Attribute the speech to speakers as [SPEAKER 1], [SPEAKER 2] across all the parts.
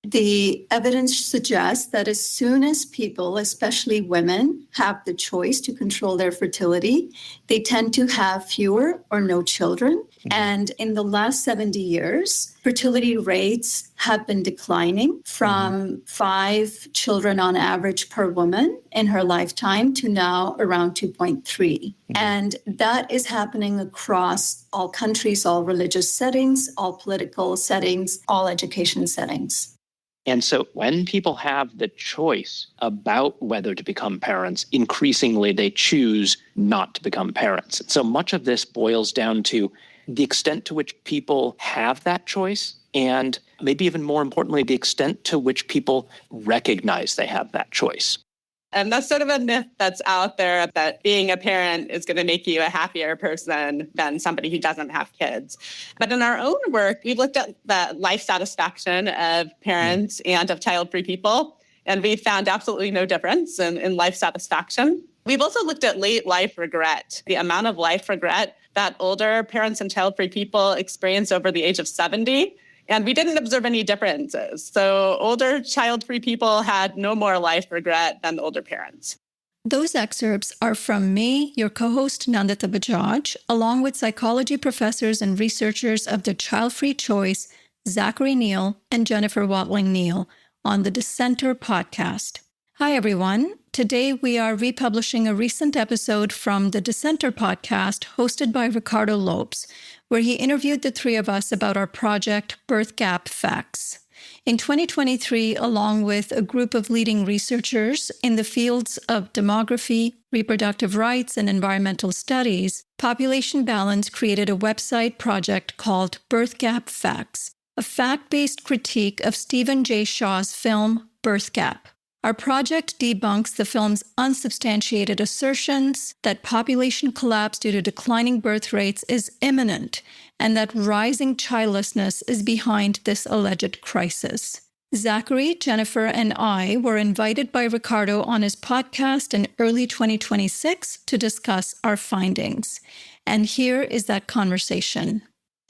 [SPEAKER 1] The evidence suggests that as soon as people, especially women, have the choice to control their fertility, they tend to have fewer or no children. And in the last 70 years, fertility rates have been declining from 5 children on average per woman in her lifetime to now around 2.3. And that is happening across all countries, all religious settings, all political settings, all education settings.
[SPEAKER 2] And so when people have the choice about whether to become parents, increasingly they choose not to become parents. So much of this boils down to the extent to which people have that choice, and maybe even more importantly, the extent to which people recognize they have that choice.
[SPEAKER 3] And that's sort of a myth that's out there, that being a parent is going to make you a happier person than somebody who doesn't have kids. But in our own work, we've looked at the life satisfaction of parents and of child-free people, and we found absolutely no difference in life satisfaction. We've also looked at late life regret, the amount of life regret that older parents and child-free people experience over the age of 70. And we didn't observe any differences. So older child-free people had no more life regret than older parents.
[SPEAKER 4] Those excerpts are from me, your co-host Nandita Bajaj, along with psychology professors and researchers of the Child-Free Choice, Zachary Neal and Jennifer Watling Neal, on the Dissenter podcast. Hi, everyone. Today we are republishing a recent episode from the Dissenter podcast hosted by Ricardo Lopes, where he interviewed the three of us about our project, Birthgap Facts. In 2023, along with a group of leading researchers in the fields of demography, reproductive rights, and environmental studies, Population Balance created a website project called Birthgap Facts, a fact-based critique of Stephen J. Shaw's film, Birthgap. Our project debunks the film's unsubstantiated assertions that population collapse due to declining birth rates is imminent and that rising childlessness is behind this alleged crisis. Zachary, Jennifer, and I were invited by Ricardo on his podcast in early 2026 to discuss our findings. And here is that conversation.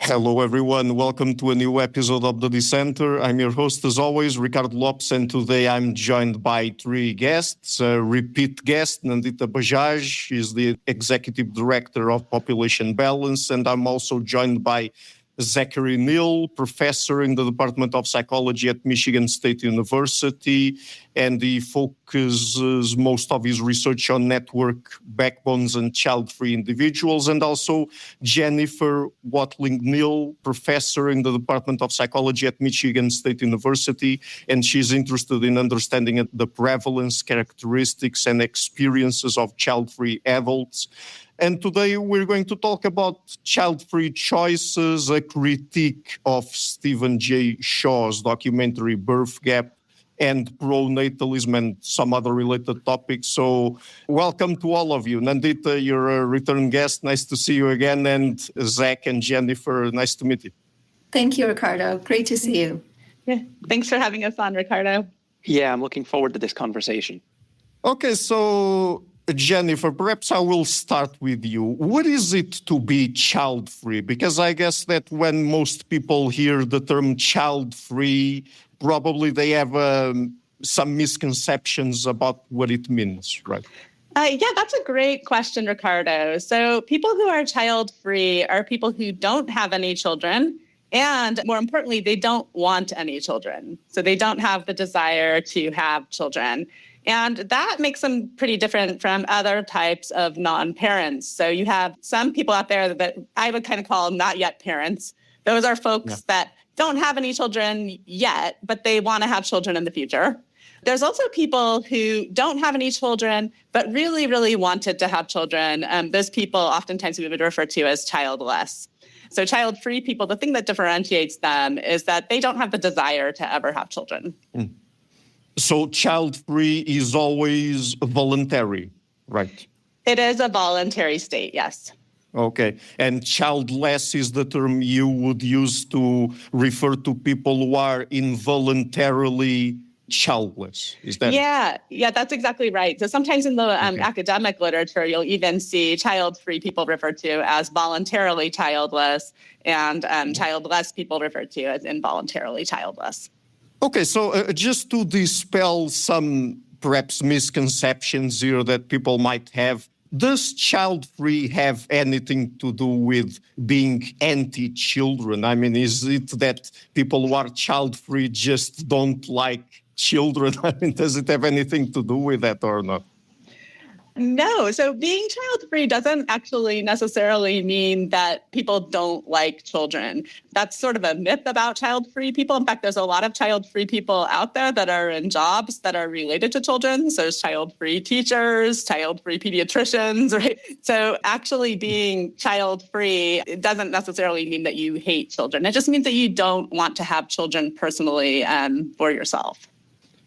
[SPEAKER 5] Hello, everyone. Welcome to a new episode of The Dissenter. I'm your host, as always, Ricardo Lopes, and today I'm joined by three guests. A repeat guest, Nandita Bajaj. She's the Executive Director of Population Balance, and I'm also joined by Zachary Neal, professor in the Department of Psychology at Michigan State University, and he focuses most of his research on network backbones and child-free individuals, and also Jennifer Watling Neal, professor in the Department of Psychology at Michigan State University, and she's interested in understanding the prevalence, characteristics, and experiences of child-free adults. And today we're going to talk about child-free choices, a critique of Stephen J. Shaw's documentary Birthgap, and pronatalism and some other related topics. So welcome to all of you. Nandita, you're a return guest. Nice to see you again. And Zach and Jennifer, nice to meet you.
[SPEAKER 1] Thank you, Ricardo. Great to see you.
[SPEAKER 3] Yeah, thanks for having us on, Ricardo.
[SPEAKER 2] Yeah, I'm looking forward to this conversation.
[SPEAKER 5] Okay, so Jennifer, perhaps I will start with you. What is it to be child-free? Because I guess that when most people hear the term child-free, probably they have some misconceptions about what it means, right?
[SPEAKER 3] Yeah, that's a great question, Ricardo. So people who are child-free are people who don't have any children, and more importantly, they don't want any children. So they don't have the desire to have children. And that makes them pretty different from other types of non-parents. So you have some people out there that I would kind of call not yet parents. Those are folks that don't have any children yet, but they want to have children in the future. There's also people who don't have any children, but really, really wanted to have children. Those people oftentimes we would refer to as childless. So child-free people, the thing that differentiates them is that they don't have the desire to ever have children.
[SPEAKER 5] Mm. So child-free is always voluntary, right?
[SPEAKER 3] It is a voluntary state, yes.
[SPEAKER 5] Okay. And childless is the term you would use to refer to people who are involuntarily childless. Is that?
[SPEAKER 3] Yeah, that's exactly right. So sometimes in the academic literature, you'll even see child-free people referred to as voluntarily childless, and childless people referred to as involuntarily childless.
[SPEAKER 5] Okay, so just to dispel some perhaps misconceptions here that people might have, does child-free have anything to do with being anti-children? I mean, is it that people who are child-free just don't like children? I mean, does it have anything to do with that or not?
[SPEAKER 3] No. So being child-free doesn't actually necessarily mean that people don't like children. That's sort of a myth about child-free people. In fact, there's a lot of child-free people out there that are in jobs that are related to children. So there's child-free teachers, child-free pediatricians, right? So actually being child-free, it doesn't necessarily mean that you hate children. It just means that you don't want to have children personally and for yourself.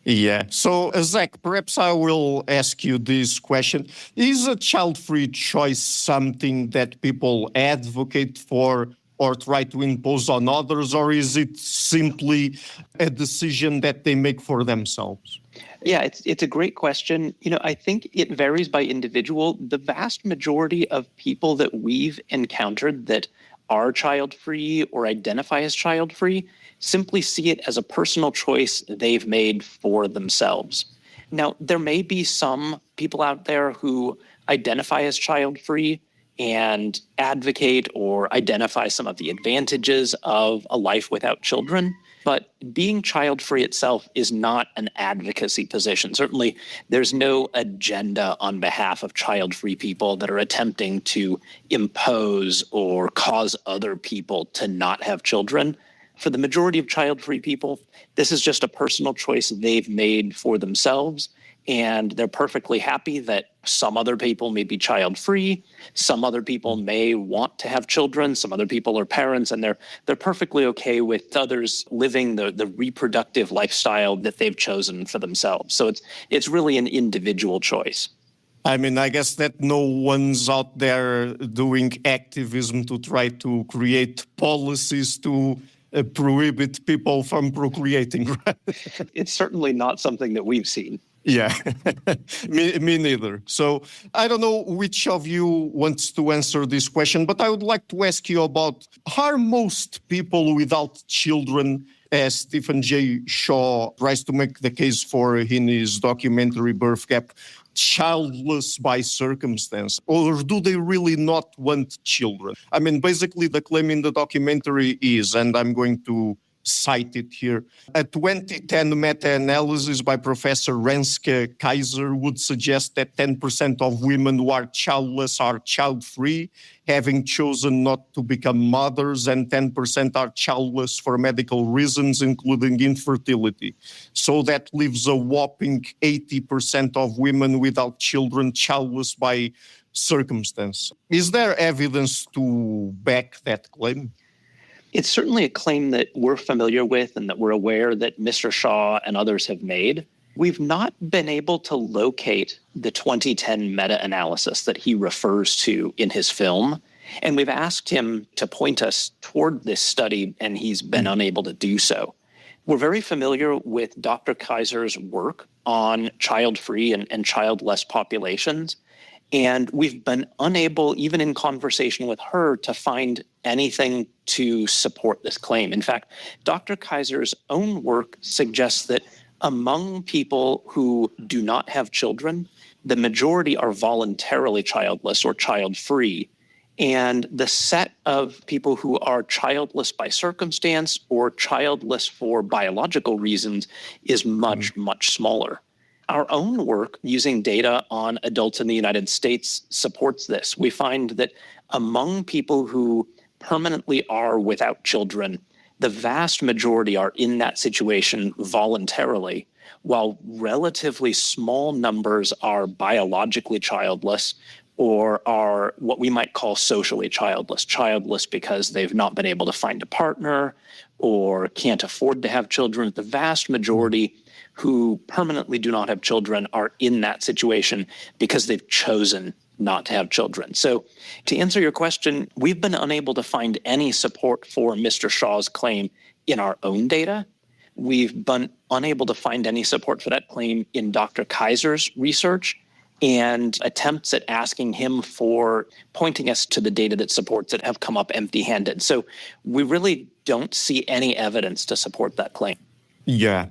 [SPEAKER 5] Yeah. So, Zach, perhaps I will ask you this question. Is a child-free choice something that people advocate for or try to impose on others, or is it simply a decision that they make for themselves?
[SPEAKER 2] Yeah, it's a great question. I think it varies by individual. The vast majority of people that we've encountered that are child-free or identify as child-free simply see it as a personal choice they've made for themselves. Now, there may be some people out there who identify as child-free and advocate or identify some of the advantages of a life without children. But being child-free itself is not an advocacy position. Certainly, there's no agenda on behalf of child-free people that are attempting to impose or cause other people to not have children. For the majority of child-free people, this is just a personal choice they've made for themselves, and they're perfectly happy that some other people may be child-free, some other people may want to have children, some other people are parents, and they're perfectly okay with others living the reproductive lifestyle that they've chosen for themselves. So it's really an individual choice.
[SPEAKER 5] I mean, I guess that no one's out there doing activism to try to create policies to prohibit people from procreating, right?
[SPEAKER 2] It's certainly not something that we've seen.
[SPEAKER 5] Yeah, me neither. So I don't know which of you wants to answer this question, but I would like to ask you about, are most people without children, as Stephen J. Shaw tries to make the case for in his documentary Birthgap, childless by circumstance, or do they really not want children? I mean, basically the claim in the documentary is, and I'm going to cite it here, a 2010 meta-analysis by Professor Renske Kaiser would suggest that 10% of women who are childless are child-free, having chosen not to become mothers, and 10% are childless for medical reasons, including infertility. So that leaves a whopping 80% of women without children childless by circumstance. Is there evidence to back that claim?
[SPEAKER 2] It's certainly a claim that we're familiar with and that we're aware that Mr. Shaw and others have made. We've not been able to locate the 2010 meta-analysis that he refers to in his film. And we've asked him to point us toward this study, and he's been unable to do so. We're very familiar with Dr. Kaiser's work on child-free and childless populations. And we've been unable, even in conversation with her, to find anything to support this claim. In fact, Dr. Kaiser's own work suggests that among people who do not have children, the majority are voluntarily childless or child-free. And the set of people who are childless by circumstance or childless for biological reasons is much, much smaller. Our own work using data on adults in the United States supports this. We find that among people who permanently are without children, the vast majority are in that situation voluntarily, while relatively small numbers are biologically childless or are what we might call socially childless, childless because they've not been able to find a partner or can't afford to have children. The vast majority who permanently do not have children are in that situation because they've chosen not to have children. So to answer your question, we've been unable to find any support for Mr. Shaw's claim in our own data. We've been unable to find any support for that claim in Dr. Kaiser's research, and attempts at asking him for pointing us to the data that supports it have come up empty-handed. So we really don't see any evidence to support that claim.
[SPEAKER 5] Yeah.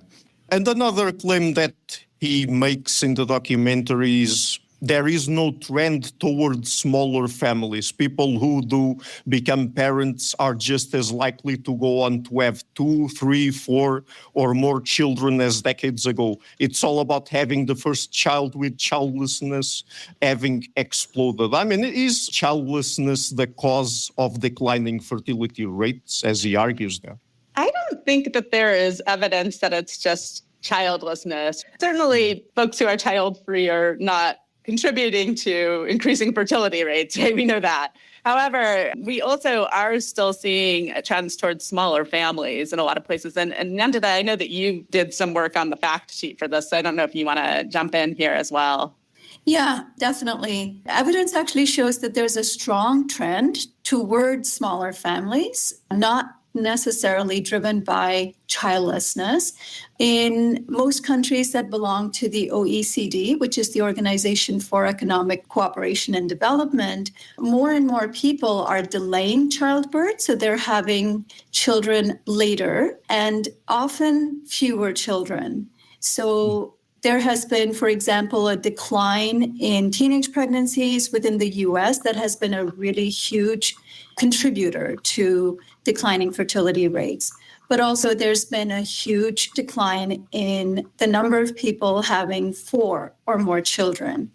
[SPEAKER 5] And another claim that he makes in the documentary is there is no trend towards smaller families. People who do become parents are just as likely to go on to have 2, 3, 4, or more children as decades ago. It's all about having the first child, with childlessness having exploded. I mean, is childlessness the cause of declining fertility rates, as he argues there?
[SPEAKER 3] I don't think that there is evidence that it's just childlessness. Certainly, folks who are child-free are not contributing to increasing fertility rates, right? We know that. However, we also are still seeing trends towards smaller families in a lot of places. And Nandita, I know that you did some work on the fact sheet for this, so I don't know if you want to jump in here as well.
[SPEAKER 1] Yeah, definitely. Evidence actually shows that there's a strong trend towards smaller families, not necessarily driven by childlessness. In most countries that belong to the OECD, which is the Organization for Economic Cooperation and Development, more and more people are delaying childbirth. So they're having children later and often fewer children. So there has been, for example, a decline in teenage pregnancies within the US that has been a really huge contributor to declining fertility rates. But also there's been a huge decline in the number of people having 4 or more children.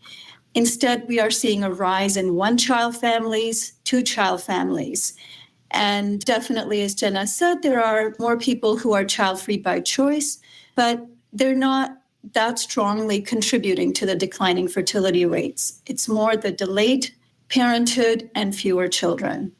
[SPEAKER 1] Instead, we are seeing a rise in one-child families, two-child families. And definitely, as Jenna said, there are more people who are child-free by choice, but they're not that strongly contributing to the declining fertility rates. It's more the delayed parenthood and fewer children.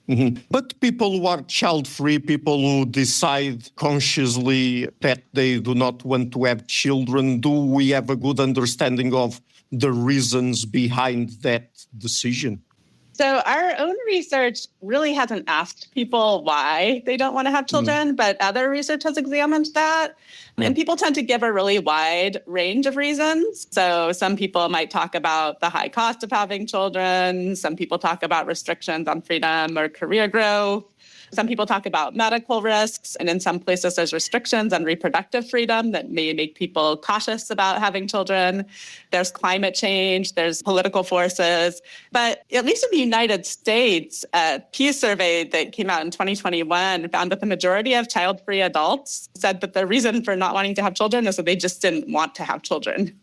[SPEAKER 5] Mm-hmm. But people who are child-free, people who decide consciously that they do not want to have children, do we have a good understanding of the reasons behind that decision?
[SPEAKER 3] So our own research really hasn't asked people why they don't want to have children, but other research has examined that. And people tend to give a really wide range of reasons. So some people might talk about the high cost of having children. Some people talk about restrictions on freedom or career growth. Some people talk about medical risks, and in some places there's restrictions on reproductive freedom that may make people cautious about having children. There's climate change, there's political forces. But at least in the United States, a Pew survey that came out in 2021 found that the majority of child-free adults said that the reason for not wanting to have children is that they just didn't want to have children.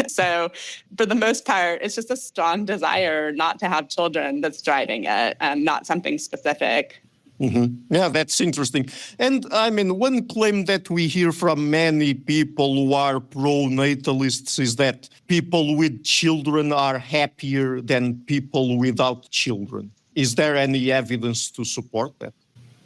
[SPEAKER 3] So for the most part, it's just a strong desire not to have children that's driving it, and not something specific.
[SPEAKER 5] Mm-hmm. Yeah, that's interesting. And I mean, one claim that we hear from many people who are pronatalists is that people with children are happier than people without children. Is there any evidence to support that?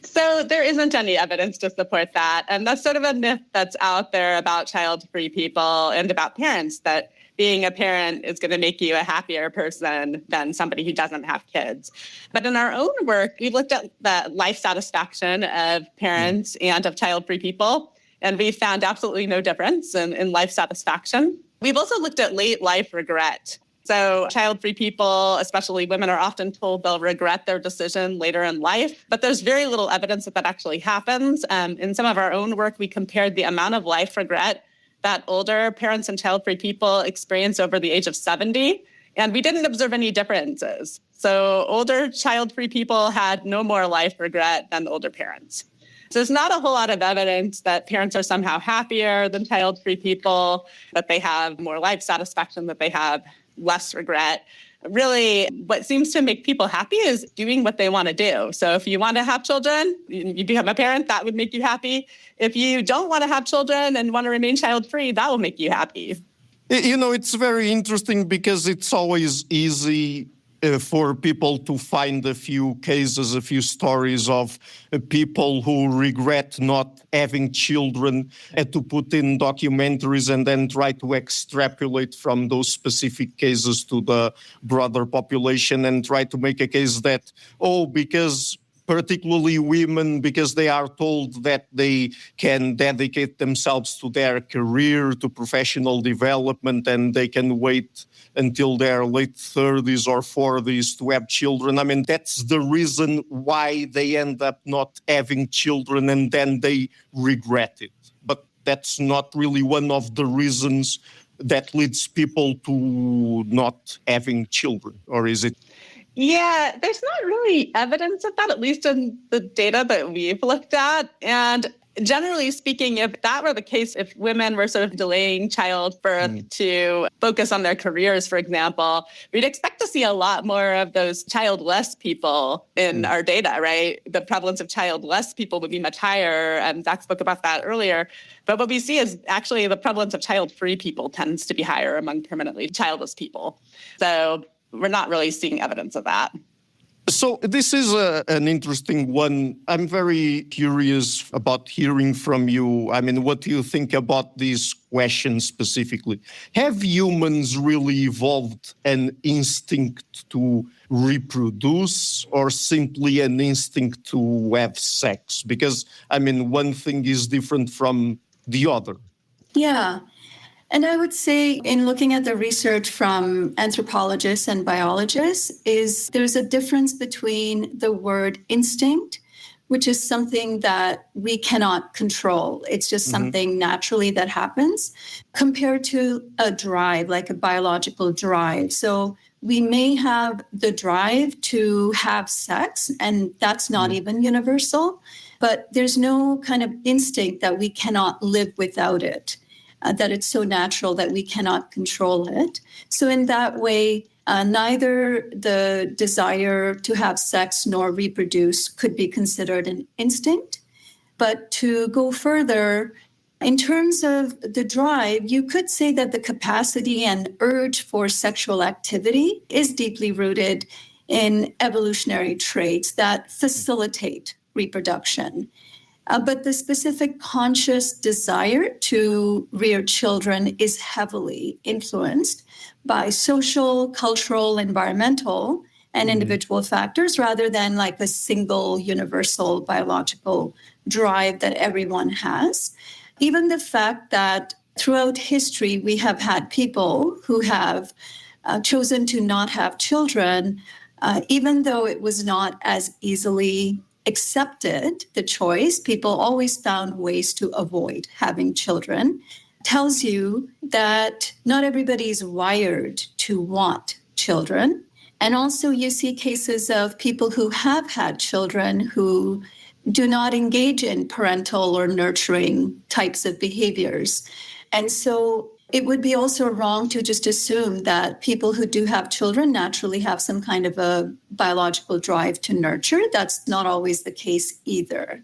[SPEAKER 3] So there isn't any evidence to support that. And that's sort of a myth that's out there about child-free people and about parents, that being a parent is going to make you a happier person than somebody who doesn't have kids. But in our own work, we've looked at the life satisfaction of parents and of child-free people, and we found absolutely no difference in life satisfaction. We've also looked at late life regret. So child-free people, especially women, are often told they'll regret their decision later in life, but there's very little evidence that that actually happens. In some of our own work, we compared the amount of life regret that older parents and child-free people experience over the age of 70, and we didn't observe any differences. So older child-free people had no more life regret than older parents. So there's not a whole lot of evidence that parents are somehow happier than child-free people, that they have more life satisfaction, that they have less regret. Really, what seems to make people happy is doing what they want to do. So if you want to have children, you become a parent, that would make you happy. If you don't want to have children and want to remain child-free, that will make you happy.
[SPEAKER 5] You know, it's very interesting because it's always easy for people to find a few cases, a few stories of people who regret not having children and to put in documentaries and then try to extrapolate from those specific cases to the broader population and try to make a case that, because particularly women, because they are told that they can dedicate themselves to their career, to professional development, and they can wait until their late 30s or 40s to have children. I mean, that's the reason why they end up not having children and then they regret it. But that's not really one of the reasons that leads people to not having children, or is it?
[SPEAKER 3] Yeah, there's not really evidence of that, at least in the data that we've looked at. And generally speaking, if that were the case, if women were sort of delaying childbirth to focus on their careers, for example, we'd expect to see a lot more of those childless people in our data, right? The prevalence of childless people would be much higher, and Zach spoke about that earlier. But what we see is actually the prevalence of child-free people tends to be higher among permanently childless people. So we're not really seeing evidence of that.
[SPEAKER 5] So this is an interesting one. I'm very curious about hearing from you. I mean, what do you think about these questions specifically? Have humans really evolved an instinct to reproduce or simply an instinct to have sex? Because, I mean, one thing is different from the other.
[SPEAKER 1] Yeah. And I would say, in looking at the research from anthropologists and biologists, is there's a difference between the word instinct, which is something that we cannot control. It's just something naturally that happens, compared to a drive, like a biological drive. So we may have the drive to have sex, and that's not even universal, but there's no kind of instinct that we cannot live without it. That it's so natural that we cannot control it. So in that way, neither the desire to have sex nor reproduce could be considered an instinct. But to go further, in terms of the drive, you could say that the capacity and urge for sexual activity is deeply rooted in evolutionary traits that facilitate reproduction. But the specific conscious desire to rear children is heavily influenced by social, cultural, environmental, and individual factors, rather than like a single universal biological drive that everyone has. Even the fact that throughout history, we have had people who have chosen to not have children, even though it was not as easily accepted the choice, people always found ways to avoid having children, tells you that not everybody is wired to want children. And also you see cases of people who have had children who do not engage in parental or nurturing types of behaviors. And so it would be also wrong to just assume that people who do have children naturally have some kind of a biological drive to nurture. That's not always the case either.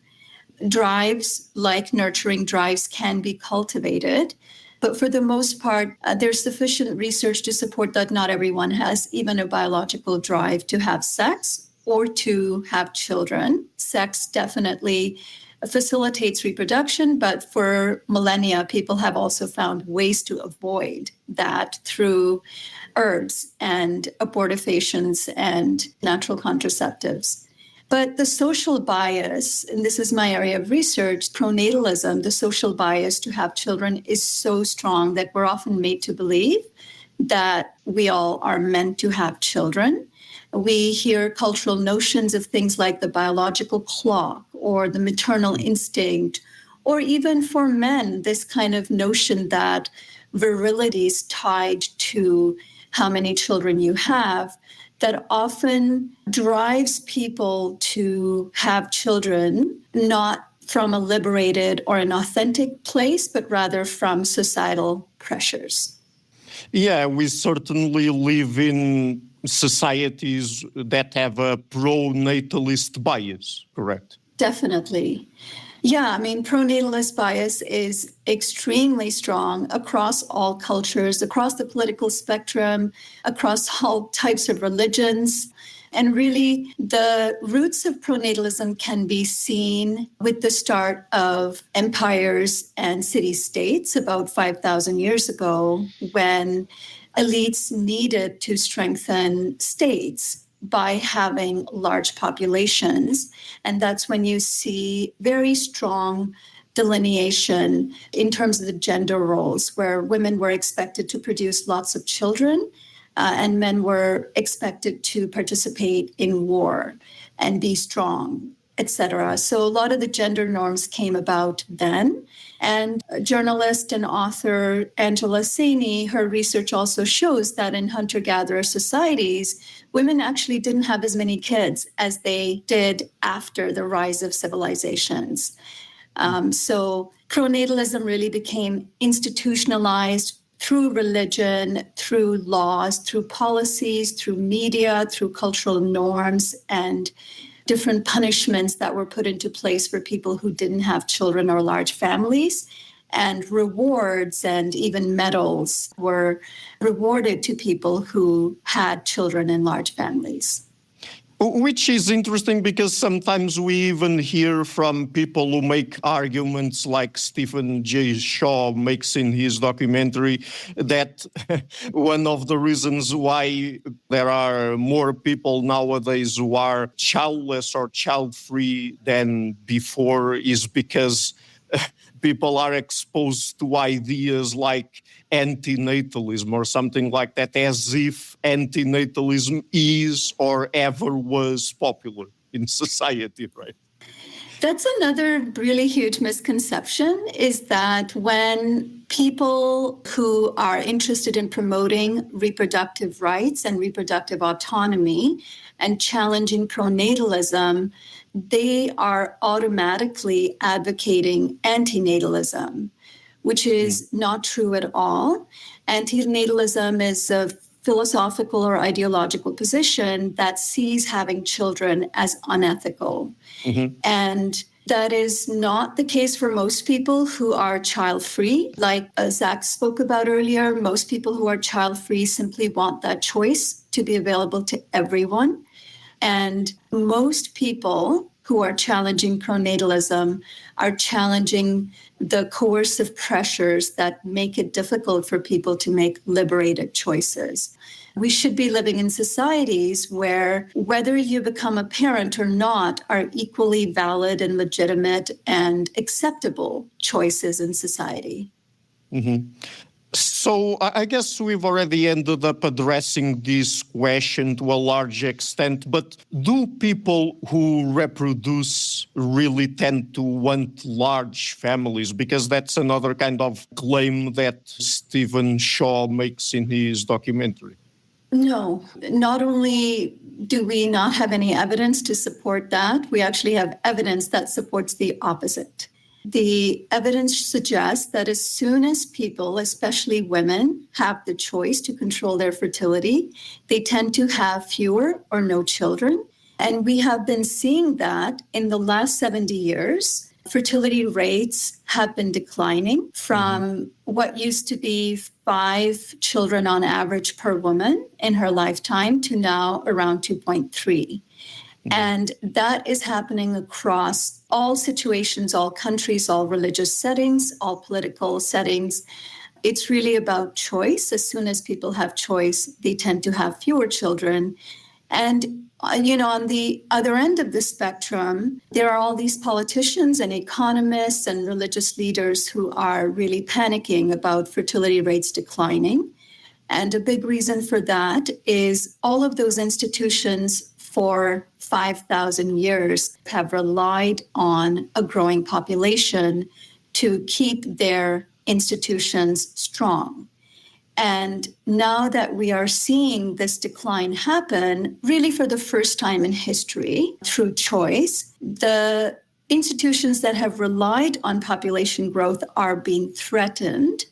[SPEAKER 1] Drives, like nurturing drives, can be cultivated. But for the most part, there's sufficient research to support that not everyone has even a biological drive to have sex or to have children. Sex definitely facilitates reproduction, but for millennia, people have also found ways to avoid that through herbs and abortifacients and natural contraceptives. But the social bias, and this is my area of research, pronatalism, the social bias to have children is so strong that we're often made to believe that we all are meant to have children. We hear cultural notions of things like the biological clock or the maternal instinct, or even for men, this kind of notion that virility is tied to how many children you have, that often drives people to have children, not from a liberated or an authentic place, but rather from societal pressures.
[SPEAKER 5] Yeah, we certainly live in societies that have a pronatalist bias, correct?
[SPEAKER 1] Definitely. Yeah, I mean, pronatalist bias is extremely strong across all cultures, across the political spectrum, across all types of religions. And really, the roots of pronatalism can be seen with the start of empires and city-states about 5,000 years ago, when elites needed to strengthen states by having large populations. And that's when you see very strong delineation in terms of the gender roles, where women were expected to produce lots of children and men were expected to participate in war and be strong. etc. So a lot of the gender norms came about then. And journalist and author Angela Saini, her research also shows that in hunter-gatherer societies, women actually didn't have as many kids as they did after the rise of civilizations. So pronatalism really became institutionalized through religion, through laws, through policies, through media, through cultural norms, and different punishments that were put into place for people who didn't have children or large families. And rewards and even medals were rewarded to people who had children and large families.
[SPEAKER 5] Which is interesting because sometimes we even hear from people who make arguments like Stephen J. Shaw makes in his documentary that one of the reasons why there are more people nowadays who are childless or child-free than before is because people are exposed to ideas like antinatalism or something like that, as if antinatalism is or ever was popular in society, right?
[SPEAKER 1] That's another really huge misconception, is that when people who are interested in promoting reproductive rights and reproductive autonomy and challenging pronatalism, they are automatically advocating antinatalism, which is not true at all. Antinatalism is a philosophical or ideological position that sees having children as unethical. Mm-hmm. And that is not the case for most people who are child-free. Like Zach spoke about earlier, most people who are child-free simply want that choice to be available to everyone. And most people who are challenging pronatalism are challenging the coercive pressures that make it difficult for people to make liberated choices. We should be living in societies where whether you become a parent or not are equally valid and legitimate and acceptable choices in society.
[SPEAKER 5] Mm-hmm. So I guess we've already ended up addressing this question to a large extent, but do people who reproduce really tend to want large families? Because that's another kind of claim that Stephen Shaw makes in his documentary.
[SPEAKER 1] No, not only do we not have any evidence to support that, we actually have evidence that supports the opposite. The evidence suggests that as soon as people, especially women, have the choice to control their fertility, they tend to have fewer or no children. And we have been seeing that in the last 70 years. Fertility rates have been declining from what used to be 5 children on average per woman in her lifetime to now around 2.3. And that is happening across all situations, all countries, all religious settings, all political settings. It's really about choice. As soon as people have choice, they tend to have fewer children. And, on the other end of the spectrum, there are all these politicians and economists and religious leaders who are really panicking about fertility rates declining. And a big reason for that is all of those institutions for 5,000 years have relied on a growing population to keep their institutions strong. And now that we are seeing this decline happen, really for the first time in history, through choice, the institutions that have relied on population growth are being threatened.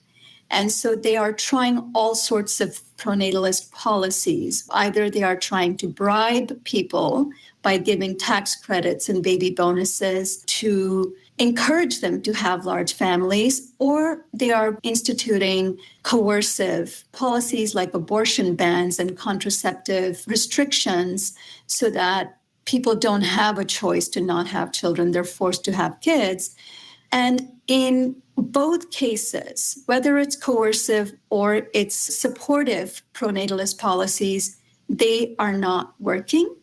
[SPEAKER 1] And so they are trying all sorts of pronatalist policies. Either they are trying to bribe people by giving tax credits and baby bonuses to encourage them to have large families, or they are instituting coercive policies like abortion bans and contraceptive restrictions so that people don't have a choice to not have children. They're forced to have kids. And in both cases, whether it's coercive or it's supportive pronatalist policies, they are not working.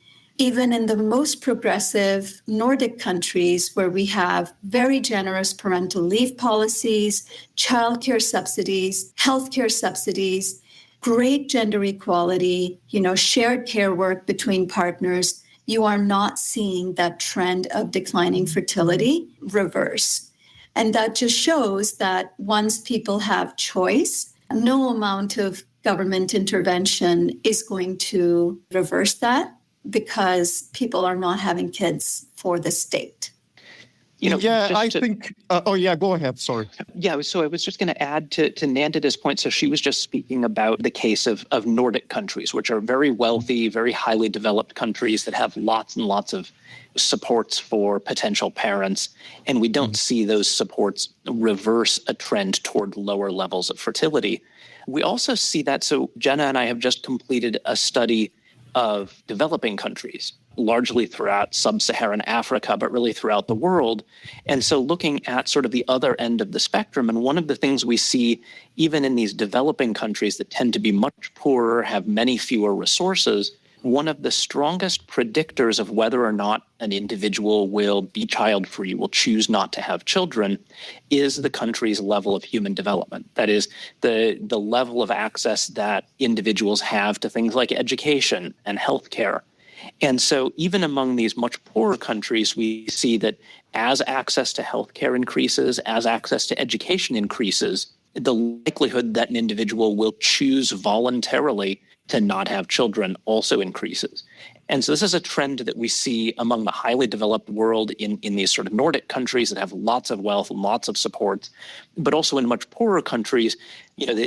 [SPEAKER 1] Even in the most progressive Nordic countries where we have very generous parental leave policies, childcare subsidies, healthcare subsidies, great gender equality, shared care work between partners, you are not seeing that trend of declining fertility reverse. And that just shows that once people have choice, no amount of government intervention is going to reverse that because people are not having kids for the state.
[SPEAKER 2] You know,
[SPEAKER 5] Go ahead. Sorry.
[SPEAKER 2] Yeah, so I was just going to add to Nandita's point. So she was just speaking about the case of Nordic countries, which are very wealthy, very highly developed countries that have lots and lots of supports for potential parents. And we don't see those supports reverse a trend toward lower levels of fertility. We also see that. So Jenna and I have just completed a study of developing countries, largely throughout sub-Saharan Africa, but really throughout the world. And so looking at sort of the other end of the spectrum, and one of the things we see even in these developing countries that tend to be much poorer, have many fewer resources, one of the strongest predictors of whether or not an individual will be child-free, will choose not to have children, is the country's level of human development. That is, the level of access that individuals have to things like education and healthcare. And so even among these much poorer countries, we see that as access to healthcare increases, as access to education increases, the likelihood that an individual will choose voluntarily to not have children also increases. And so this is a trend that we see among the highly developed world in these sort of Nordic countries that have lots of wealth, lots of supports, but also in much poorer countries,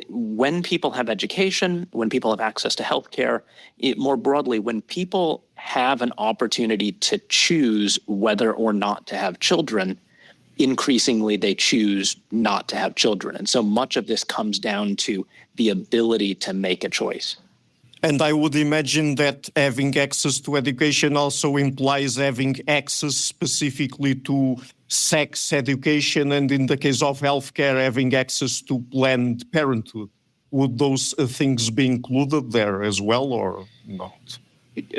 [SPEAKER 2] when people have education, when people have access to healthcare, more broadly, when people have an opportunity to choose whether or not to have children, increasingly they choose not to have children. And so much of this comes down to the ability to make a choice.
[SPEAKER 5] And I would imagine that having access to education also implies having access specifically to sex education, and in the case of healthcare, having access to Planned Parenthood. Would those things be included there as well, or not?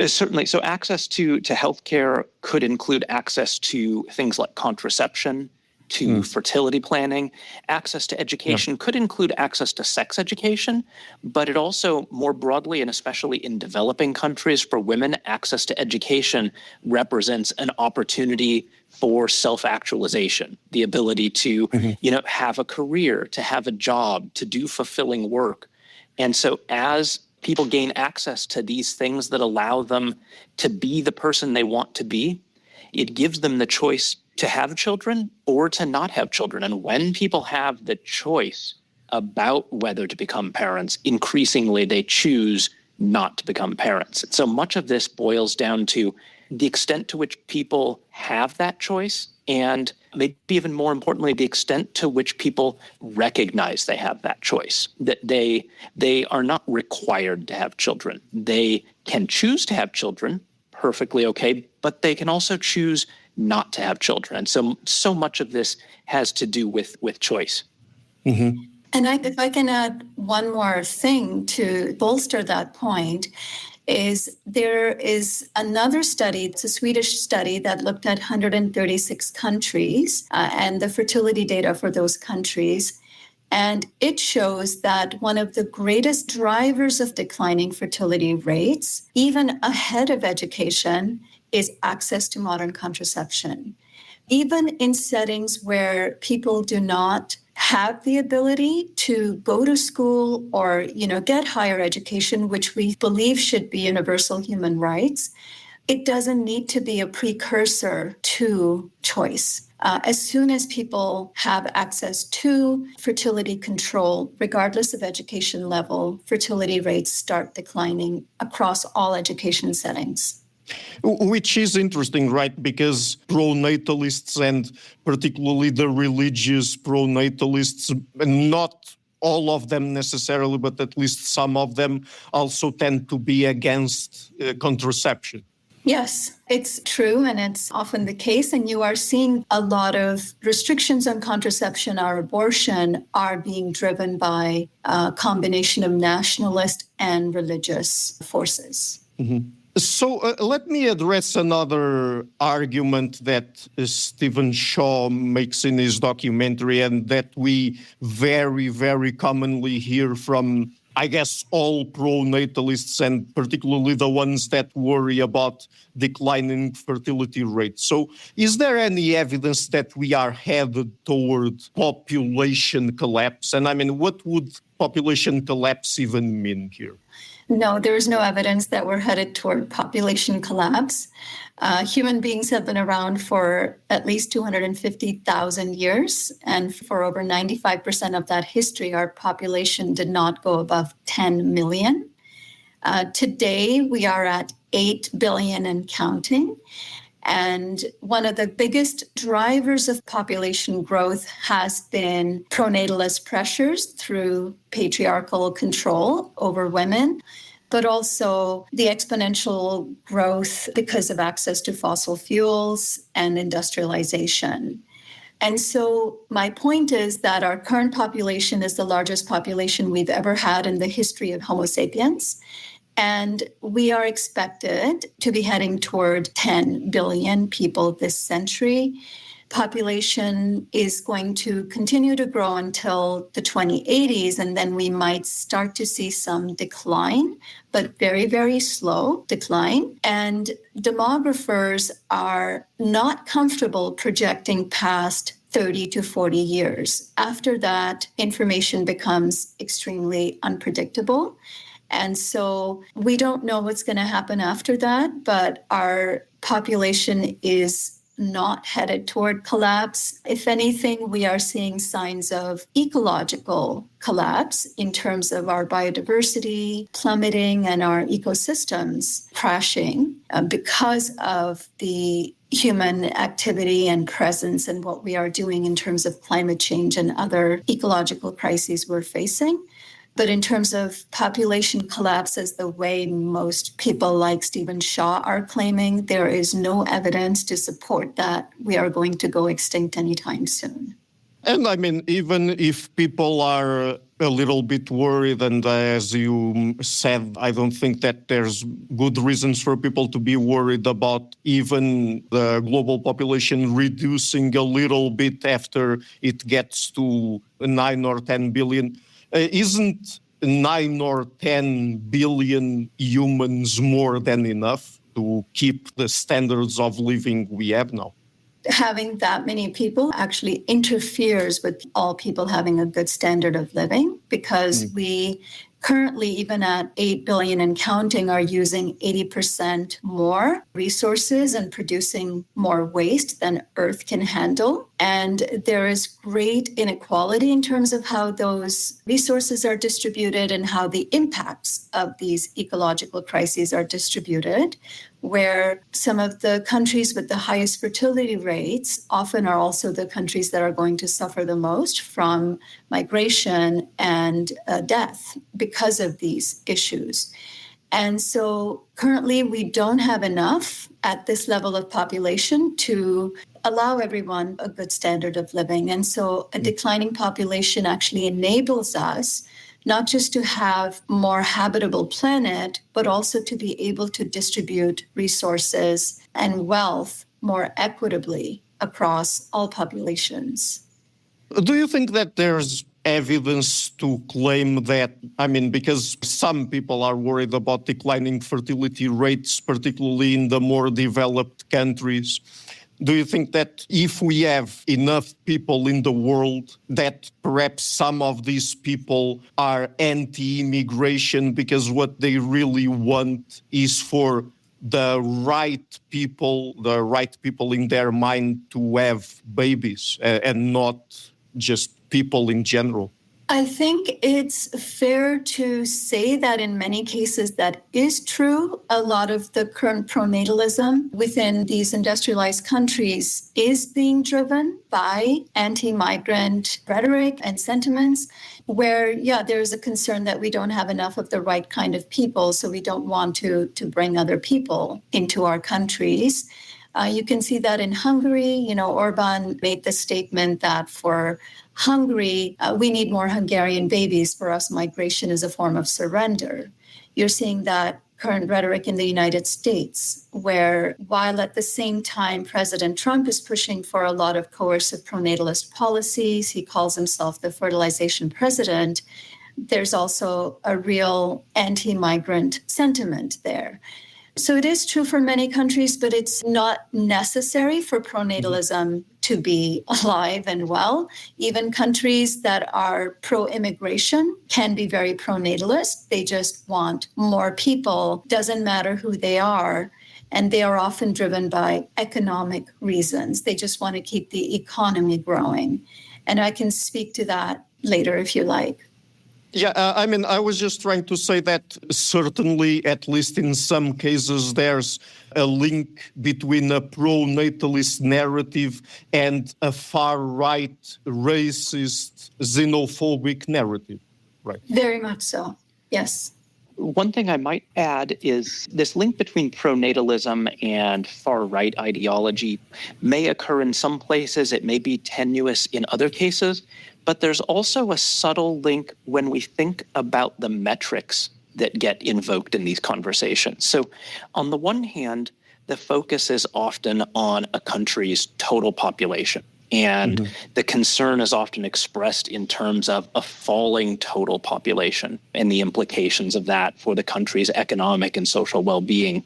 [SPEAKER 2] Certainly. So access to healthcare could include access to things like contraception, to fertility planning. Access to education could include access to sex education, but it also more broadly, and especially in developing countries for women, access to education represents an opportunity for self-actualization, the ability to, have a career, to have a job, to do fulfilling work. And so as people gain access to these things that allow them to be the person they want to be, it gives them the choice to have children or to not have children. And when people have the choice about whether to become parents, increasingly they choose not to become parents. So much of this boils down to the extent to which people have that choice, and maybe even more importantly, the extent to which people recognize they have that choice, that they are not required to have children. They can choose to have children, perfectly okay, but they can also choose not to have children. And so much of this has to do with choice.
[SPEAKER 1] And if I can add one more thing to bolster that point, is there is another study, it's a Swedish study that looked at 136 countries and the fertility data for those countries. And it shows that one of the greatest drivers of declining fertility rates, even ahead of education, is access to modern contraception. Even in settings where people do not have the ability to go to school or, get higher education, which we believe should be universal human rights, it doesn't need to be a precursor to choice. As soon as people have access to fertility control, regardless of education level, fertility rates start declining across all education settings.
[SPEAKER 5] Which is interesting, right? Because pronatalists, and particularly the religious pronatalists, not all of them necessarily, but at least some of them, also tend to be against contraception.
[SPEAKER 1] Yes, it's true, and it's often the case. And you are seeing a lot of restrictions on contraception or abortion are being driven by a combination of nationalist and religious forces.
[SPEAKER 5] So let me address another argument that Stephen Shaw makes in his documentary, and that we very, very commonly hear from I guess all pronatalists, and particularly the ones that worry about declining fertility rates. So is there any evidence that we are headed toward population collapse? And I mean, what would population collapse even mean here?
[SPEAKER 1] No, there is no evidence that we're headed toward population collapse. Human beings have been around for at least 250,000 years, and for over 95% of that history, our population did not go above 10 million. Today, we are at 8 billion and counting. And one of the biggest drivers of population growth has been pronatalist pressures through patriarchal control over women, but also the exponential growth because of access to fossil fuels and industrialization. And so my point is that our current population is the largest population we've ever had in the history of Homo sapiens. And we are expected to be heading toward 10 billion people this century. Population is going to continue to grow until the 2080s, and then we might start to see some decline, but very, very slow decline. And demographers are not comfortable projecting past 30 to 40 years. After that, information becomes extremely unpredictable. And so we don't know what's going to happen after that, but our population is not headed toward collapse. If anything, we are seeing signs of ecological collapse in terms of our biodiversity plummeting and our ecosystems crashing because of the human activity and presence and what we are doing in terms of climate change and other ecological crises we're facing. But in terms of population collapse, as the way most people like Stephen Shaw are claiming, there is no evidence to support that we are going to go extinct anytime soon.
[SPEAKER 5] And I mean, even if people are a little bit worried, and as you said, I don't think that there's good reasons for people to be worried about even the global population reducing a little bit after it gets to 9 or 10 billion. Isn't 9 or 10 billion humans more than enough to keep the standards of living we have now?
[SPEAKER 1] Having that many people actually interferes with all people having a good standard of living, because we currently, even at 8 billion and counting, are using 80% more resources and producing more waste than Earth can handle. And there is great inequality in terms of how those resources are distributed and how the impacts of these ecological crises are distributed, where some of the countries with the highest fertility rates often are also the countries that are going to suffer the most from migration and death because of these issues. And so currently we don't have enough at this level of population to allow everyone a good standard of living. And so a declining population actually enables us not just to have more habitable planet, but also to be able to distribute resources and wealth more equitably across all populations.
[SPEAKER 5] Do you think that there's evidence to claim that, I mean, because some people are worried about declining fertility rates, particularly in the more developed countries, do you think that if we have enough people in the world, that perhaps some of these people are anti-immigration because what they really want is for the right people in their mind to have babies and not just people in general?
[SPEAKER 1] I think it's fair to say that in many cases that is true. A lot of the current pronatalism within these industrialized countries is being driven by anti-migrant rhetoric and sentiments where, there is a concern that we don't have enough of the right kind of people, so we don't want to bring other people into our countries. You can see that in Hungary. Orban made the statement that for Hungary, we need more Hungarian babies. For us, migration is a form of surrender. You're seeing that current rhetoric in the United States, where while at the same time President Trump is pushing for a lot of coercive pronatalist policies, he calls himself the fertilization president, there's also a real anti-migrant sentiment there. So it is true for many countries, but it's not necessary for pronatalism to be alive and well. Even countries that are pro-immigration can be very pronatalist. They just want more people, doesn't matter who they are. And they are often driven by economic reasons. They just want to keep the economy growing. And I can speak to that later if you like.
[SPEAKER 5] Yeah, I was just trying to say that certainly, at least in some cases, there's a link between a pro-natalist narrative and a far-right, racist, xenophobic narrative, right?
[SPEAKER 1] Very much so, yes.
[SPEAKER 2] One thing I might add is this link between pronatalism and far-right ideology may occur in some places. It may be tenuous in other cases. But there's also a subtle link when we think about the metrics that get invoked in these conversations. So on the one hand, the focus is often on a country's total population. And the concern is often expressed in terms of a falling total population and the implications of that for the country's economic and social well-being.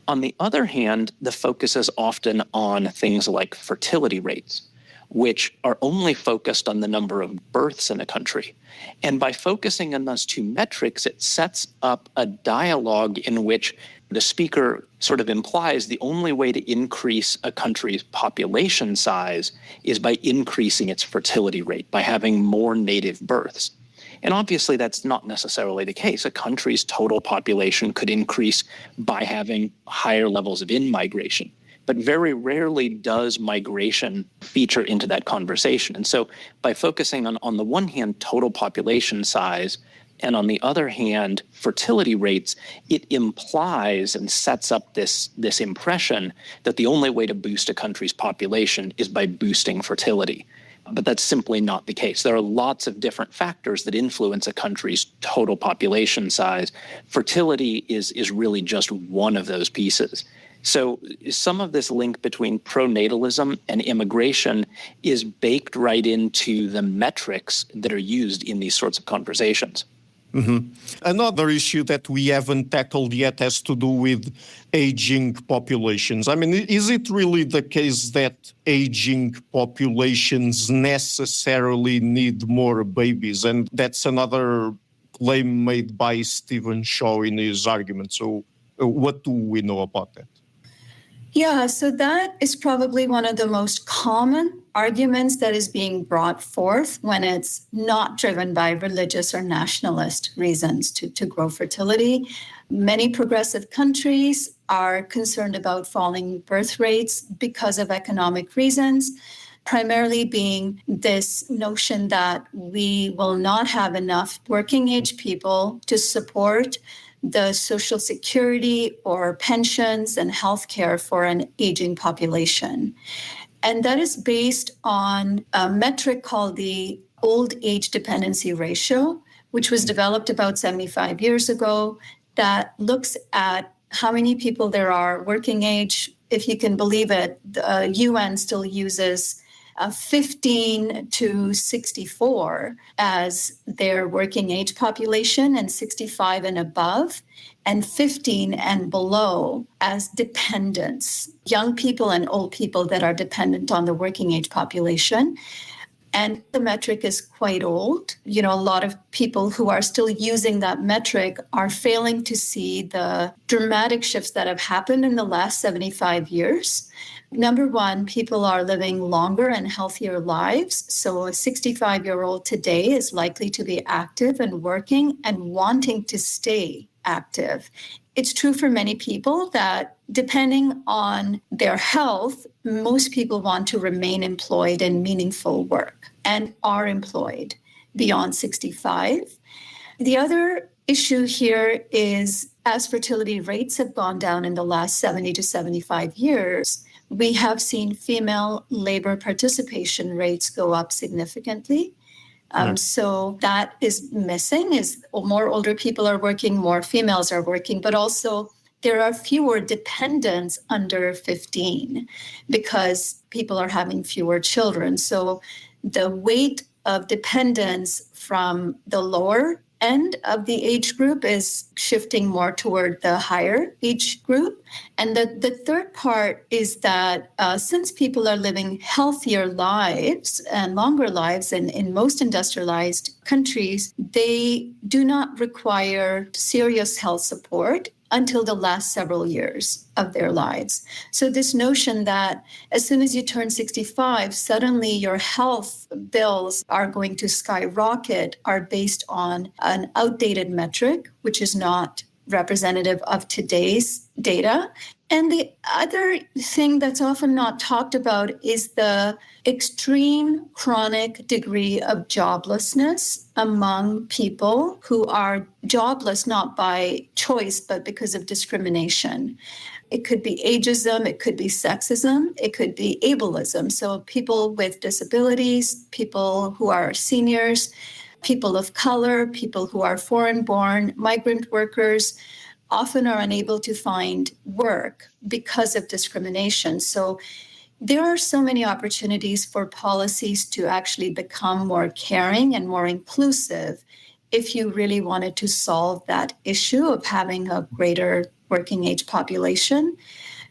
[SPEAKER 2] On the other hand, the focus is often on things like fertility rates, which are only focused on the number of births in a country. And by focusing on those two metrics, it sets up a dialogue in which the speaker sort of implies the only way to increase a country's population size is by increasing its fertility rate, by having more native births. And obviously that's not necessarily the case. A country's total population could increase by having higher levels of in-migration. But very rarely does migration feature into that conversation. And so by focusing on the one hand, total population size, and on the other hand, fertility rates, it implies and sets up this impression that the only way to boost a country's population is by boosting fertility. But that's simply not the case. There are lots of different factors that influence a country's total population size. Fertility is really just one of those pieces. So some of this link between pronatalism and immigration is baked right into the metrics that are used in these sorts of conversations.
[SPEAKER 5] Another issue that we haven't tackled yet has to do with aging populations. I mean, is it really the case that aging populations necessarily need more babies? And that's another claim made by Stephen Shaw in his argument. So what do we know about that?
[SPEAKER 1] Yeah, so that is probably one of the most common arguments that is being brought forth when it's not driven by religious or nationalist reasons to grow fertility. Many progressive countries are concerned about falling birth rates because of economic reasons, primarily being this notion that we will not have enough working age people to support the social security or pensions and healthcare for an aging population. And that is based on a metric called the old age dependency ratio, which was developed about 75 years ago, that looks at how many people there are working age. If you can believe it, the UN still uses 15 to 64 as their working age population, and 65 and above, and 15 and below as dependents, young people and old people that are dependent on the working age population. And the metric is quite old. You know, a lot of people who are still using that metric are failing to see the dramatic shifts that have happened in the last 75 years. Number one, people are living longer and healthier lives. So a 65-year-old today is likely to be active and working and wanting to stay active. It's true for many people that depending on their health, most people want to remain employed in meaningful work and are employed beyond 65. The other issue here is as fertility rates have gone down in the last 70 to 75 years, we have seen female labor participation rates go up significantly. So that is missing, is more older people are working, more females are working, but also there are fewer dependents under 15 because people are having fewer children. So the weight of dependence from the lower end of the age group is shifting more toward the higher age group. And the third part is that since people are living healthier lives and longer lives in most industrialized countries, they do not require serious health support until the last several years of their lives. So this notion that as soon as you turn 65, suddenly your health bills are going to skyrocket are based on an outdated metric, which is not representative of today's data. And the other thing that's often not talked about is the extreme chronic degree of joblessness among people who are jobless not by choice, but because of discrimination. It could be ageism, it could be sexism, it could be ableism. So people with disabilities, people who are seniors, people of color, people who are foreign-born, migrant workers, often are unable to find work because of discrimination. So there are so many opportunities for policies to actually become more caring and more inclusive if you really wanted to solve that issue of having a greater working age population.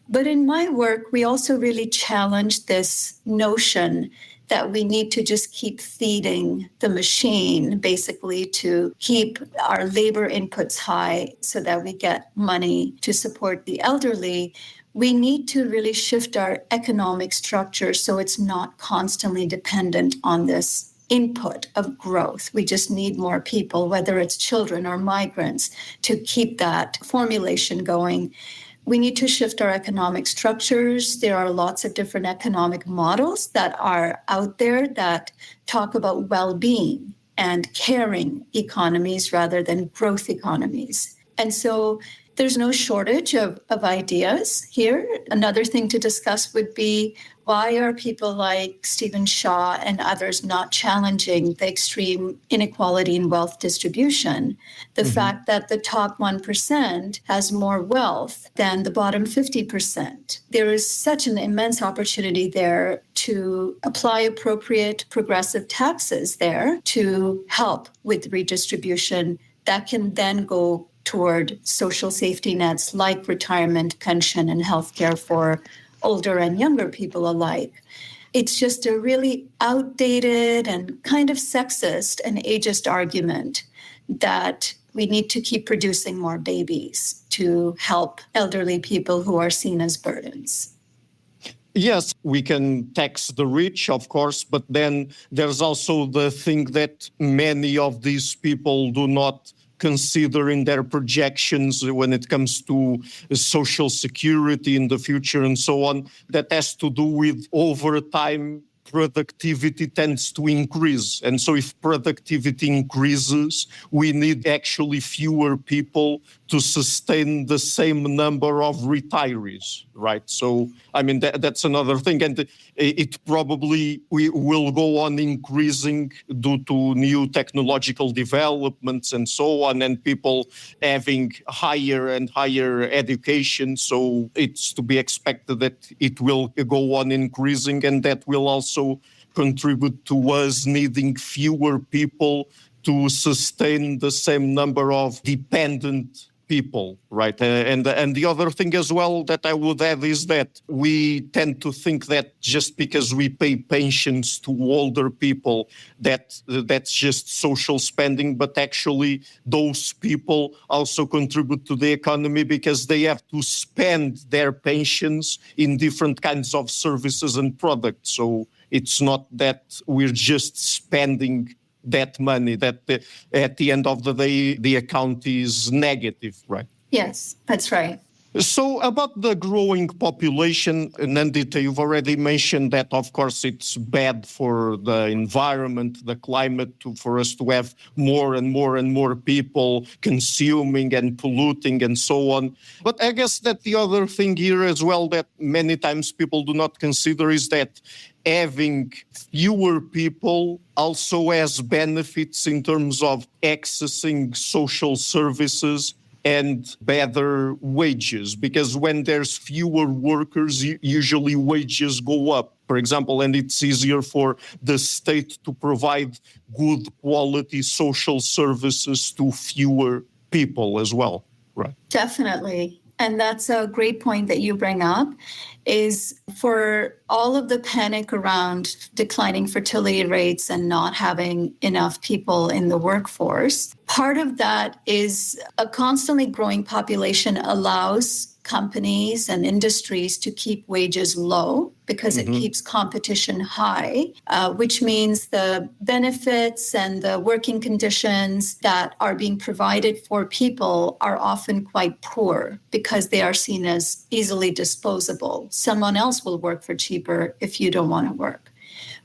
[SPEAKER 1] But in my work, we also really challenge this notion that we need to just keep feeding the machine, basically to keep our labor inputs high so that we get money to support the elderly. We need to really shift our economic structure so it's not constantly dependent on this input of growth. We just need more people, whether it's children or migrants, to keep that formulation going. We need to shift our economic structures. There are lots of different economic models that are out there that talk about well-being and caring economies rather than growth economies. And so there's no shortage of ideas here. Another thing to discuss would be, why are people like Stephen Shaw and others not challenging the extreme inequality in wealth distribution? The fact that the top 1% has more wealth than the bottom 50%. There is such an immense opportunity there to apply appropriate progressive taxes there to help with redistribution that can then go toward social safety nets like retirement, pension, and healthcare for older and younger people alike. It's just a really outdated and kind of sexist and ageist argument that we need to keep producing more babies to help elderly people who are seen as burdens.
[SPEAKER 5] Yes, we can tax the rich, of course, but then there's also the thing that many of these people do not consider in their projections when it comes to social security in the future and so on, that has to do with over time productivity tends to increase. And so if productivity increases, we need actually fewer people to sustain the same number of retirees, right? So, I mean, that's another thing. And it probably will go on increasing due to new technological developments and so on, and people having higher and higher education. So it's to be expected that it will go on increasing, and that will also contribute to us needing fewer people to sustain the same number of dependent people, right? And the other thing as well that I would add is that we tend to think that just because we pay pensions to older people, that's just social spending, but actually those people also contribute to the economy because they have to spend their pensions in different kinds of services and products. So it's not that we're just spending that money, that at the end of the day, the account is negative, right?
[SPEAKER 1] Yes, that's right.
[SPEAKER 5] So about the growing population, Nandita, you've already mentioned that, of course, it's bad for the environment, the climate, for us to have more and more and more people consuming and polluting and so on. But I guess that the other thing here as well that many times people do not consider is that having fewer people also has benefits in terms of accessing social services and better wages, because when there's fewer workers, usually wages go up. for example, and it's easier for the state to provide good quality social services to fewer people as well, right?
[SPEAKER 1] Definitely. And that's a great point that you bring up, is for all of the panic around declining fertility rates and not having enough people in the workforce. Part of that is a constantly growing population allows companies and industries to keep wages low because it keeps competition high, which means the benefits and the working conditions that are being provided for people are often quite poor because they are seen as easily disposable. Someone else will work for cheaper if you don't want to work.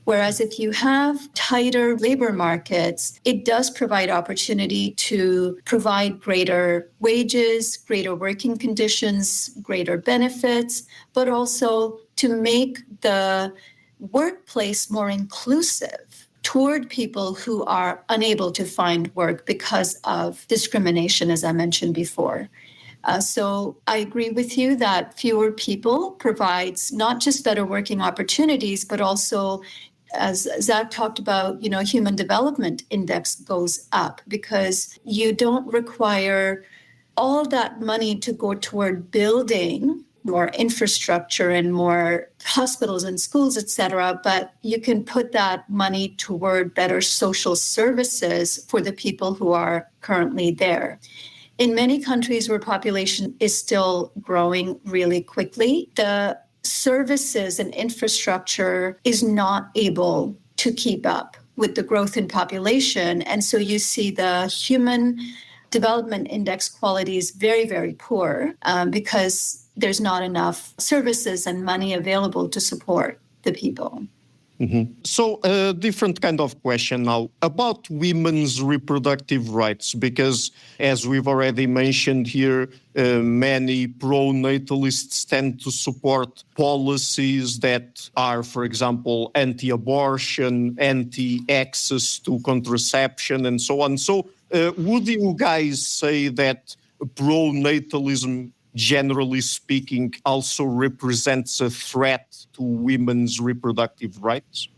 [SPEAKER 1] Whereas if you have tighter labor markets, it does provide opportunity to provide greater wages, greater working conditions, greater benefits, but also to make the workplace more inclusive toward people who are unable to find work because of discrimination, as I mentioned before. So I agree with you that fewer people provides not just better working opportunities, but also, as Zach talked about, human development index goes up because you don't require all that money to go toward building more infrastructure and more hospitals and schools, et cetera, but you can put that money toward better social services for the people who are currently there. In many countries where population is still growing really quickly, the services and infrastructure is not able to keep up with the growth in population. And so you see the human development index quality is very, very poor because there's not enough services and money available to support the people.
[SPEAKER 5] So a different kind of question now about women's reproductive rights, because as we've already mentioned here, many pronatalists tend to support policies that are, for example, anti-abortion, anti-access to contraception, and so on. So would you guys say that pronatalism, generally speaking, also represents a threat to women's reproductive rights?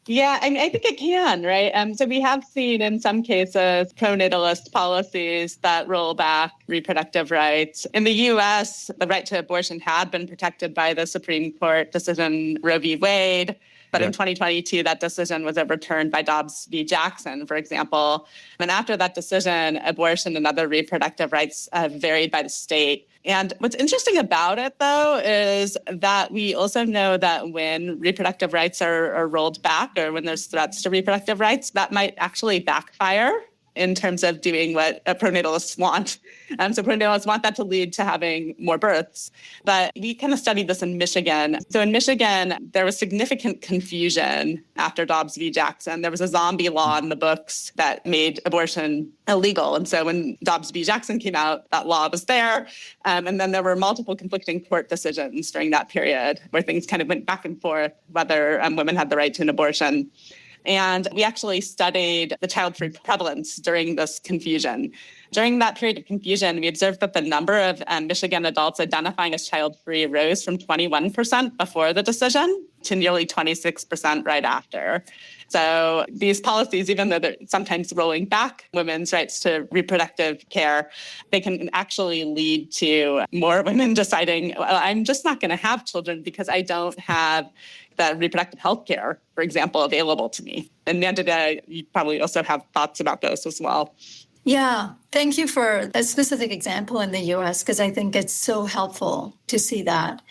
[SPEAKER 3] Yeah, I think it can, right? So we have seen in some cases pronatalist policies that roll back reproductive rights. In the U.S., the right to abortion had been protected by the Supreme Court decision Roe v. Wade. But in 2022, that decision was overturned by Dobbs v. Jackson, for example. And after that decision, abortion and other reproductive rights have varied by the state. And what's interesting about it, though, is that we also know that when reproductive rights are rolled back or when there's threats to reproductive rights, that might actually backfire in terms of doing what pronatalists want. So pronatalists want that to lead to having more births. But we kind of studied this in Michigan. So in Michigan, there was significant confusion after Dobbs v. Jackson. There was a zombie law in the books that made abortion illegal. And so when Dobbs v. Jackson came out, that law was there. And then there were multiple conflicting court decisions during that period where things kind of went back and forth, whether women had the right to an abortion. And we actually studied the child-free prevalence during this confusion. During that period of confusion, we observed that the number of Michigan adults identifying as child-free rose from 21% before the decision to nearly 26% right after. So these policies, even though they're sometimes rolling back women's rights to reproductive care, they can actually lead to more women deciding, well, I'm just not going to have children because I don't have the reproductive health care, for example, available to me. And Nandita, you probably also have thoughts about those as well.
[SPEAKER 1] Yeah, thank you for a specific example in the US, because I think it's so helpful to see that.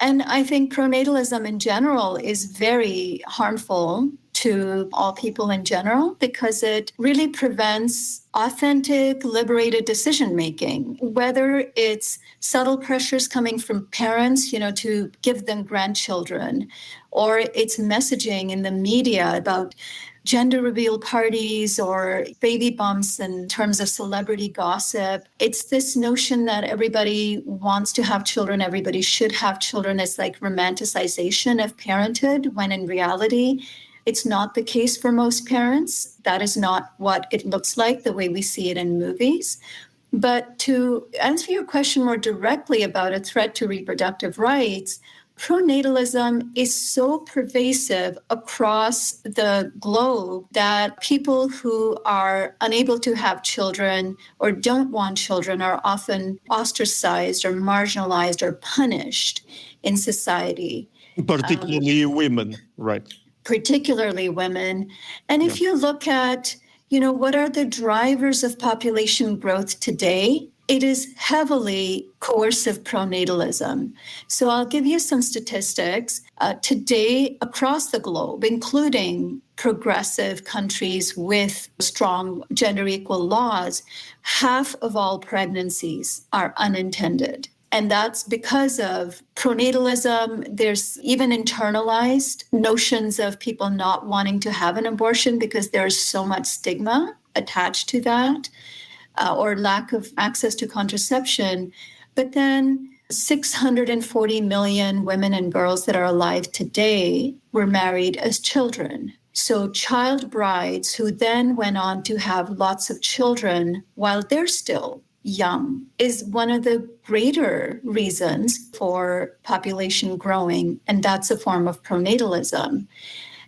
[SPEAKER 1] And I think pronatalism in general is very harmful to all people in general because it really prevents authentic, liberated decision-making, whether it's subtle pressures coming from parents, to give them grandchildren, or it's messaging in the media about gender reveal parties or baby bumps in terms of celebrity gossip. It's this notion that everybody wants to have children, everybody should have children. It's like romanticization of parenthood, when in reality, it's not the case for most parents. That is not what it looks like the way we see it in movies. But to answer your question more directly about a threat to reproductive rights, pronatalism is so pervasive across the globe that people who are unable to have children or don't want children are often ostracized or marginalized or punished in society.
[SPEAKER 5] Particularly women, right?
[SPEAKER 1] Particularly women. And if you look at, what are the drivers of population growth today? It is heavily coercive pronatalism. So I'll give you some statistics. Today, across the globe, including progressive countries with strong gender equal laws, half of all pregnancies are unintended. And that's because of pronatalism. There's even internalized notions of people not wanting to have an abortion because there's so much stigma attached to that, or lack of access to contraception. But then 640 million women and girls that are alive today were married as children. So child brides who then went on to have lots of children while they're still young is one of the greater reasons for population growing, and that's a form of pronatalism.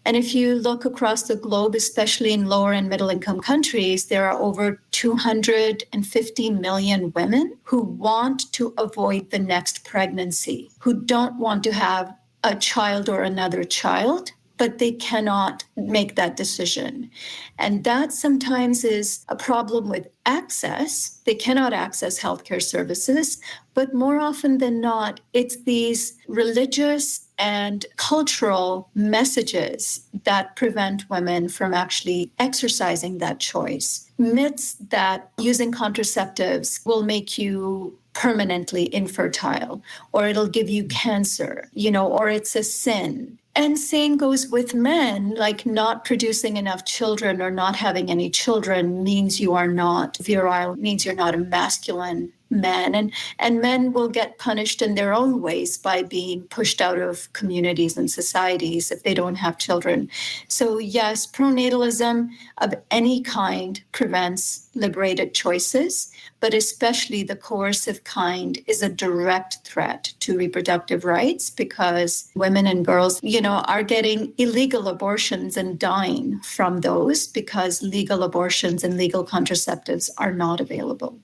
[SPEAKER 1] And if you look across the globe, especially in lower and middle income countries, there are over 250 million women who want to avoid the next pregnancy, who don't want to have a child or another child, but they cannot make that decision. And that sometimes is a problem with access. They cannot access healthcare services, but more often than not, it's these religious and cultural messages that prevent women from actually exercising that choice. Myths that using contraceptives will make you permanently infertile, or it'll give you cancer, or it's a sin. And same goes with men, like not producing enough children or not having any children means you are not virile, means you're not a masculine man. And men will get punished in their own ways by being pushed out of communities and societies if they don't have children. So yes, pronatalism of any kind prevents liberated choices, but especially the coercive kind is a direct threat to reproductive rights because women and girls, are getting illegal abortions and dying from those because legal abortions and legal contraceptives are not available.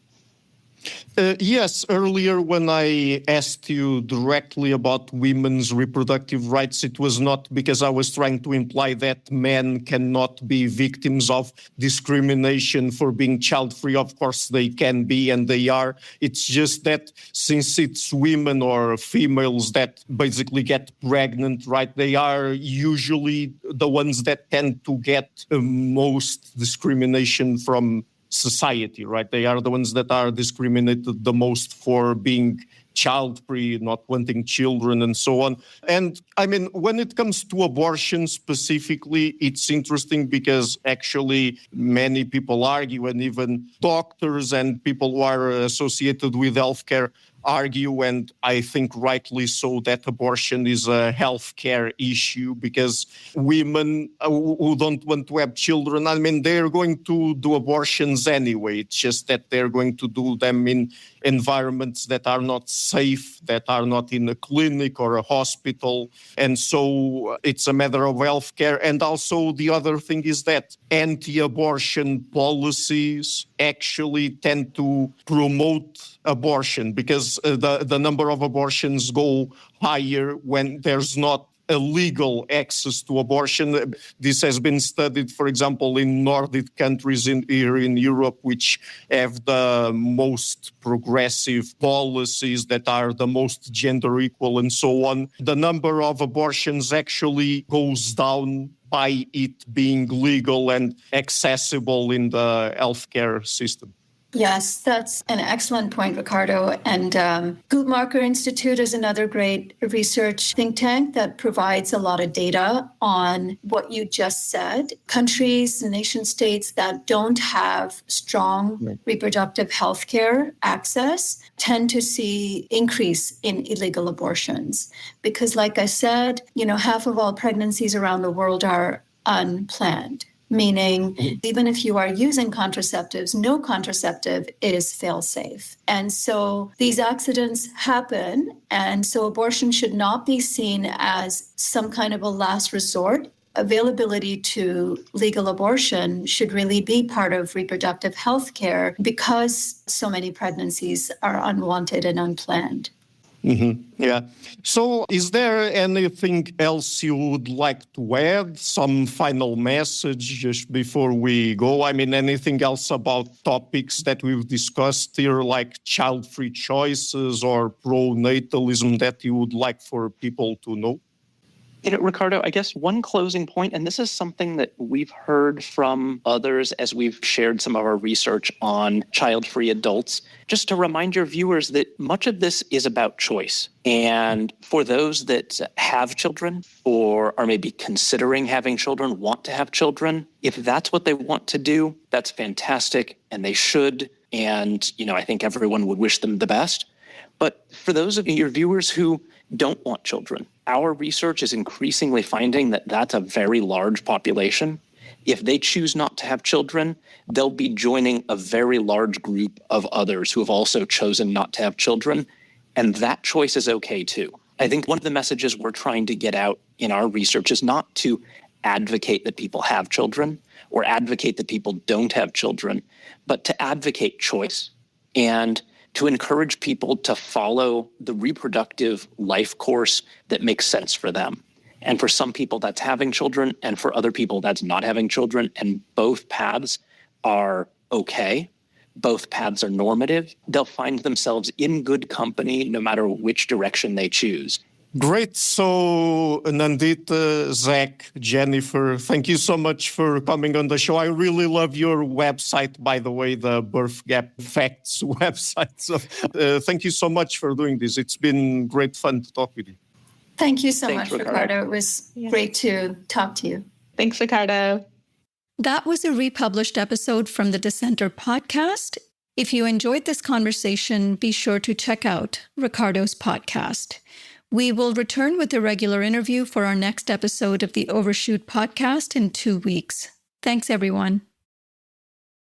[SPEAKER 5] Yes, earlier when I asked you directly about women's reproductive rights, it was not because I was trying to imply that men cannot be victims of discrimination for being child-free. Of course, they can be and they are. It's just that since it's women or females that basically get pregnant, right, they are usually the ones that tend to get most discrimination from society, right? They are the ones that are discriminated the most for being child-free, not wanting children, and so on. And I mean, when it comes to abortion specifically, it's interesting because actually many people argue, and even doctors and people who are associated with healthcare argue, and I think rightly so, that abortion is a healthcare issue because women who don't want to have children, I mean, they're going to do abortions anyway. It's just that they're going to do them in environments that are not safe, that are not in a clinic or a hospital. And so it's a matter of healthcare. And also the other thing is that anti-abortion policies actually tend to promote abortion because the number of abortions go higher when there's not a legal access to abortion. This has been studied, for example, in Nordic countries here in Europe, which have the most progressive policies that are the most gender equal and so on. The number of abortions actually goes down by it being legal and accessible in the healthcare system.
[SPEAKER 1] Yes, that's an excellent point, Ricardo. And Guttmacher Institute is another great research think tank that provides a lot of data on what you just said. Countries, nation states that don't have strong reproductive health care access tend to see increase in illegal abortions. Because like I said, half of all pregnancies around the world are unplanned. meaning even if you are using contraceptives, no contraceptive is fail-safe. And so these accidents happen, and so abortion should not be seen as some kind of a last resort. Availability to legal abortion should really be part of reproductive health care because so many pregnancies are unwanted and unplanned.
[SPEAKER 5] Yeah. So is there anything else you would like to add? Some final message just before we go? I mean, anything else about topics that we've discussed here, like child-free choices or pronatalism that you would like for people to know?
[SPEAKER 2] Ricardo, I guess one closing point, and this is something that we've heard from others as we've shared some of our research on child-free adults, just to remind your viewers that much of this is about choice. And for those that have children or are maybe considering having children, want to have children, if that's what they want to do, that's fantastic, and they should. And, I think everyone would wish them the best. But for those of your viewers who don't want children, our research is increasingly finding that that's a very large population. If they choose not to have children, they'll be joining a very large group of others who have also chosen not to have children. And that choice is okay too. I think one of the messages we're trying to get out in our research is not to advocate that people have children or advocate that people don't have children, but to advocate choice and to encourage people to follow the reproductive life course that makes sense for them. And for some people, that's having children, and for other people, that's not having children. And both paths are okay. Both paths are normative. They'll find themselves in good company no matter which direction they choose.
[SPEAKER 5] Great. So, Nandita, Zach, Jennifer, thank you so much for coming on the show. I really love your website, by the way, the Birthgap Facts website. So, thank you so much for doing this. It's been great fun to talk with you.
[SPEAKER 1] Thank you so
[SPEAKER 2] Thanks,
[SPEAKER 1] much, Ricardo. It was great to talk to you.
[SPEAKER 3] Thanks, Ricardo.
[SPEAKER 4] That was a republished episode from the Dissenter podcast. If you enjoyed this conversation, be sure to check out Ricardo's podcast. We will return with a regular interview for our next episode of the OVERSHOOT podcast in 2 weeks. Thanks, everyone.